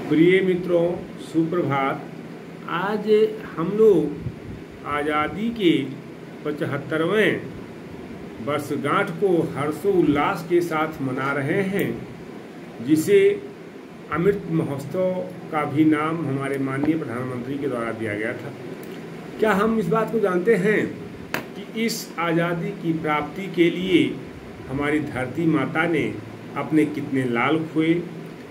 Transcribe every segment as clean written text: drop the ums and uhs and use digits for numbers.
प्रिय मित्रों, सुप्रभात। आज हम लोग आज़ादी के 75वें वर्षगांठ को हर्षोल्लास के साथ मना रहे हैं, जिसे अमृत महोत्सव का भी नाम हमारे माननीय प्रधानमंत्री के द्वारा दिया गया था। क्या हम इस बात को जानते हैं कि इस आज़ादी की प्राप्ति के लिए हमारी धरती माता ने अपने कितने लाल खोए,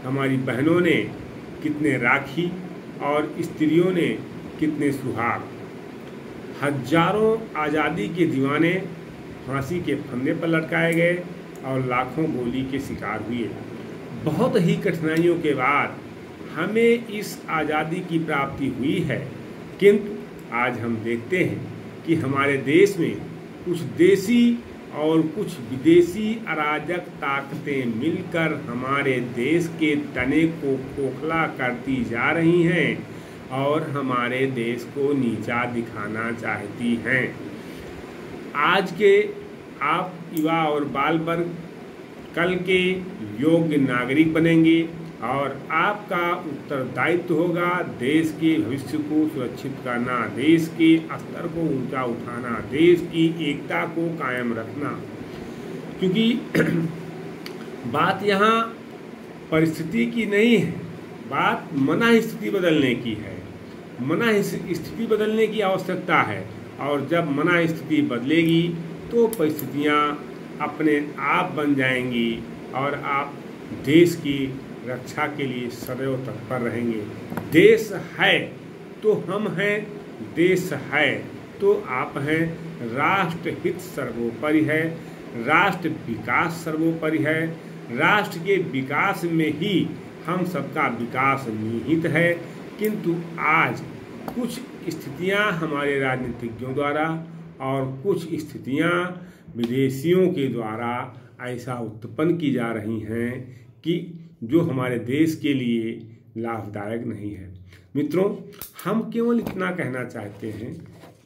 हमारी बहनों ने कितने राखी और स्त्रियों ने कितने सुहाग। हजारों आज़ादी के दीवाने फांसी के फंदे पर लटकाए गए और लाखों गोली के शिकार हुए। बहुत ही कठिनाइयों के बाद हमें इस आज़ादी की प्राप्ति हुई है, किंतु आज हम देखते हैं कि हमारे देश में कुछ देसी और कुछ विदेशी अराजक ताकतें मिलकर हमारे देश के तने को खोखला करती जा रही हैं और हमारे देश को नीचा दिखाना चाहती हैं। आज के आप युवा और बाल वर्ग कल के योग्य नागरिक बनेंगे और आपका उत्तरदायित्व होगा देश के भविष्य को सुरक्षित करना, देश के स्तर को ऊंचा उठाना, देश की एकता को कायम रखना। क्योंकि बात यहाँ परिस्थिति की नहीं है, बात मना स्थिति बदलने की है। मना स्थिति बदलने की आवश्यकता है और जब मना स्थिति बदलेगी तो परिस्थितियाँ अपने आप बन जाएंगी और आप देश की रक्षा के लिए सदैव तत्पर रहेंगे। देश है तो हम हैं, देश है तो आप हैं। राष्ट्र हित सर्वोपरि है, राष्ट्र विकास सर्वोपरि है। राष्ट्र के विकास में ही हम सबका विकास निहित है। किंतु आज कुछ स्थितियां हमारे राजनीतिज्ञों द्वारा और कुछ स्थितियां विदेशियों के द्वारा ऐसा उत्पन्न की जा रही हैं कि जो हमारे देश के लिए लाभदायक नहीं है। मित्रों, हम केवल इतना कहना चाहते हैं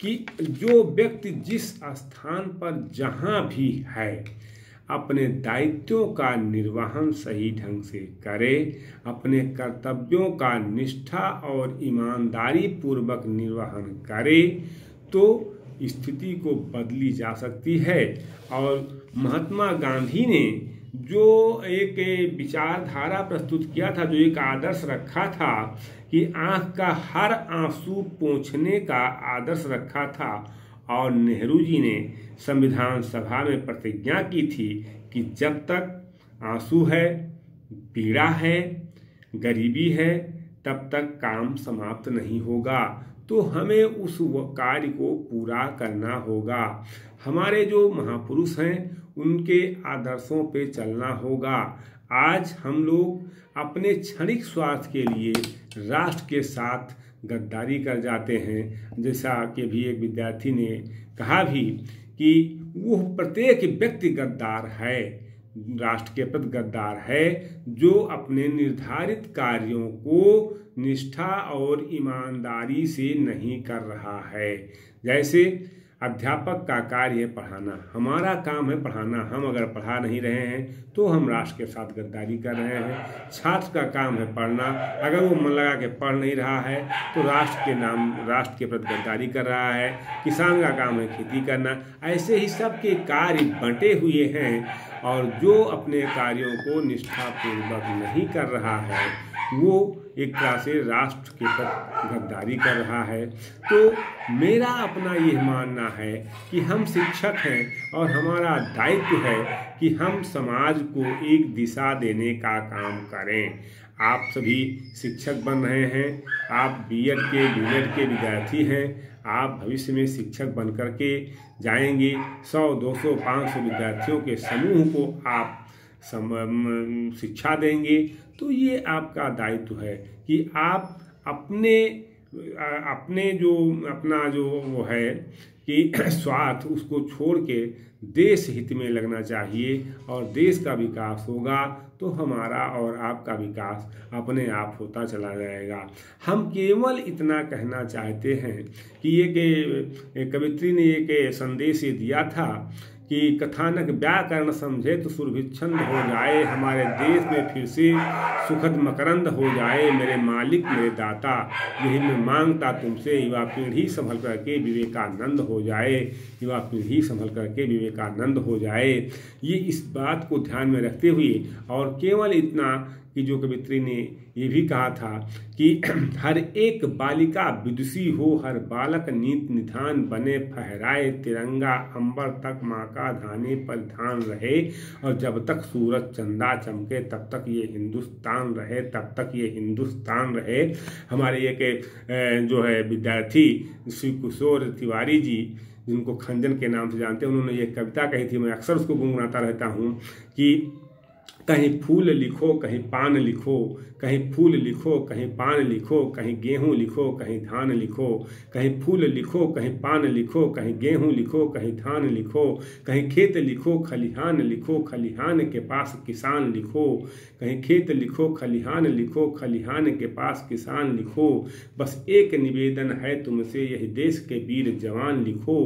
कि जो व्यक्ति जिस स्थान पर जहाँ भी है अपने दायित्वों का निर्वहन सही ढंग से करे, अपने कर्तव्यों का निष्ठा और ईमानदारी पूर्वक निर्वहन करे तो स्थिति को बदली जा सकती है। और महात्मा गांधी ने जो एक विचारधारा प्रस्तुत किया था, जो एक आदर्श रखा था कि आँख का हर आंसू पोंछने का आदर्श रखा था, और नेहरू जी ने संविधान सभा में प्रतिज्ञा की थी कि जब तक आंसू है, पीड़ा है, गरीबी है, तब तक काम समाप्त नहीं होगा। तो हमें उस कार्य को पूरा करना होगा। हमारे जो महापुरुष हैं उनके आदर्शों पे चलना होगा। आज हम लोग अपने क्षणिक स्वार्थ के लिए राष्ट्र के साथ गद्दारी कर जाते हैं। जैसा कि भी एक विद्यार्थी ने कहा भी कि वो प्रत्येक व्यक्ति गद्दार है, राष्ट्र के प्रति गद्दार है, जो अपने निर्धारित कार्यों को निष्ठा और ईमानदारी से नहीं कर रहा है। जैसे अध्यापक का कार्य है पढ़ाना, हमारा काम है पढ़ाना। हम अगर पढ़ा नहीं रहे हैं तो हम राष्ट्र के साथ गद्दारी कर रहे हैं। छात्र का काम है पढ़ना, अगर वो मन लगा के पढ़ नहीं रहा है तो राष्ट्र के प्रति गद्दारी कर रहा है। किसान का काम है खेती करना। ऐसे ही सबके कार्य बंटे हुए हैं और जो अपने कार्यों को निष्ठापूर्वक नहीं कर रहा है वो एक तरह से राष्ट्र के प्रति गद्दारी कर रहा है। तो मेरा अपना ये मानना है कि हम शिक्षक हैं और हमारा दायित्व है कि हम समाज को एक दिशा देने का काम करें। आप सभी शिक्षक बन रहे हैं, आप बीएड के डीएड के विद्यार्थी हैं, आप भविष्य में शिक्षक बन कर के जाएंगे। 100, 200, 500 विद्यार्थियों के समूह को आप शिक्षा देंगे। तो ये आपका दायित्व है कि आप अपने जो अपना जो वो है कि स्वार्थ उसको छोड़ के देश हित में लगना चाहिए और देश का विकास होगा तो हमारा और आपका विकास अपने आप होता चला जाएगा। हम केवल इतना कहना चाहते हैं कि एक कवित्री ने एक संदेश दिया था कि कथानक व्याकरण समझे तो सुरभिच्छंद हो जाए, हमारे देश में फिर से सुखद मकरंद हो जाए, मेरे मालिक मेरे दाता यही मैं मांगता तुमसे, युवा पीढ़ी संभल करके विवेकानंद हो जाए, युवा पीढ़ी संभल करके विवेकानंद हो जाए। ये इस बात को ध्यान में रखते हुए, और केवल इतना कि जो कवित्री ने ये भी कहा था कि हर एक बालिका विदुषी हो, हर बालक नीत निधान बने, फहराए तिरंगा अंबर तक माँ का धाने पर ध्यान रहे, और जब तक सूरज चंदा चमके तब तक ये हिंदुस्तान रहे, तब तक ये हिंदुस्तान रहे। हमारे एक जो है विद्यार्थी श्री किशोर तिवारी जी, जिनको खंजन के नाम से जानते हैं, उन्होंने ये कविता कही थी, मैं अक्सर उसको गुनगुनाता रहता हूँ कि कहीं फूल लिखो कहीं पान लिखो, कहीं फूल लिखो कहीं पान लिखो, कहीं गेहूँ लिखो कहीं धान लिखो, कहीं फूल लिखो कहीं पान लिखो, कहीं गेहूँ लिखो कहीं धान लिखो, कहीं खेत लिखो खलिहान लिखो, खलिहान के पास किसान लिखो, कहीं खेत लिखो खलिहान लिखो, खलिहान के पास किसान लिखो, बस एक निवेदन है तुमसे यही देश के वीर जवान लिखो,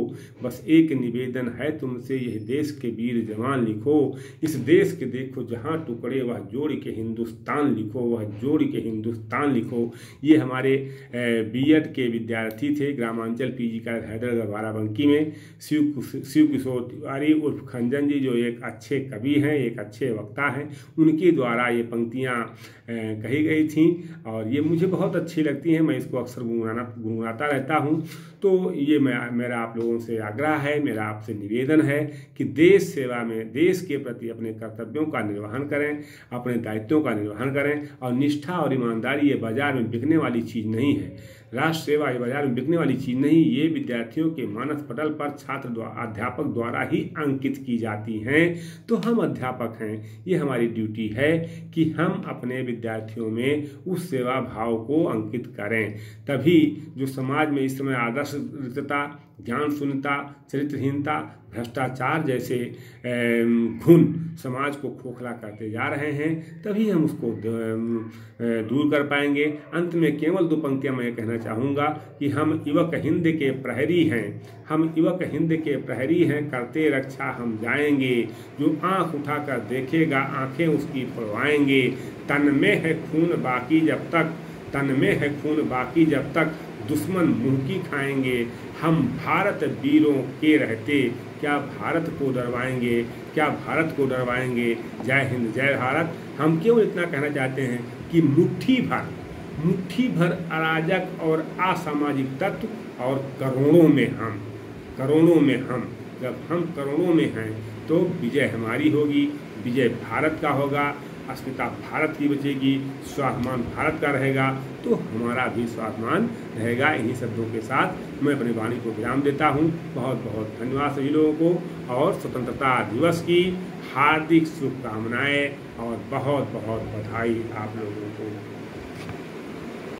बस एक निवेदन है तुमसे यही देश के वीर जवान लिखो, इस देश के देखो जहाँ टुकड़े वह जोड़ के हिंदुस्तान लिखो, वह जोड़ के हिंदुस्तान लिखो। ये हमारे बीएड के विद्यार्थी थे ग्रामांचल पीजी का हैदराबाद बाराबंकी में, शिव किशोर तिवारी उर्फ खंजन जी, जो एक अच्छे कवि हैं, एक अच्छे वक्ता हैं, उनके द्वारा ये पंक्तियाँ कही गई थी और ये मुझे बहुत अच्छी लगती हैं। मैं इसको अक्सर गुनगुनाता रहता हूँ। तो ये मेरा आप लोगों से आग्रह है, मेरा आपसे निवेदन है कि देश सेवा में, देश के प्रति अपने कर्तव्यों का निर्वहन करें, अपने दायित्वों का निर्वहन करें, और निष्ठा और ईमानदारी ये बाजार में बिकने वाली चीज़ नहीं है। राष्ट्र सेवा ये बाजार में बिकने वाली चीज़ नहीं, ये विद्यार्थियों के मानस पटल पर छात्र अध्यापक द्वारा ही अंकित की जाती हैं। तो हम अध्यापक हैं, ये हमारी ड्यूटी है कि हम अपने विद्यार्थियों में उस सेवा भाव को अंकित करें। तभी जो समाज में इस समय आदर्श रिक्तता, ज्ञान शून्यता, चरित्रहीनता, भ्रष्टाचार जैसे घुन समाज को खोखला करते जा रहे हैं, तभी हम उसको दूर कर पाएंगे। अंत में केवल 2 पंक्तियां मैं कहना चाहूँगा कि हम युवक हिंद के प्रहरी हैं, हम युवक हिंद के प्रहरी हैं, करते रक्षा हम जाएंगे, जो आँख उठाकर देखेगा आँखें उसकी खुलवाएंगे, तन में है खून बाकी जब तक, तन में है खून बाकी जब तक, दुश्मन मुंह की खाएंगे, हम भारत वीरों के रहते क्या भारत को डरवाएंगे, क्या भारत को डरवाएंगे। जय हिंद जय भारत। हम केवल इतना कहना चाहते हैं कि मुट्ठी भर अराजक और असामाजिक तत्व और करोड़ों में हम, जब हम करोड़ों में हैं तो विजय हमारी होगी, विजय भारत का होगा, अस्मिता भारत की बचेगी, स्वाभिमान भारत का रहेगा, तो हमारा भी स्वाभिमान रहेगा। इन्हीं शब्दों के साथ मैं अपनी वाणी को विराम देता हूँ। बहुत बहुत धन्यवाद सभी लोगों को, और स्वतंत्रता दिवस की हार्दिक शुभकामनाएं और बहुत बहुत बधाई आप लोगों को।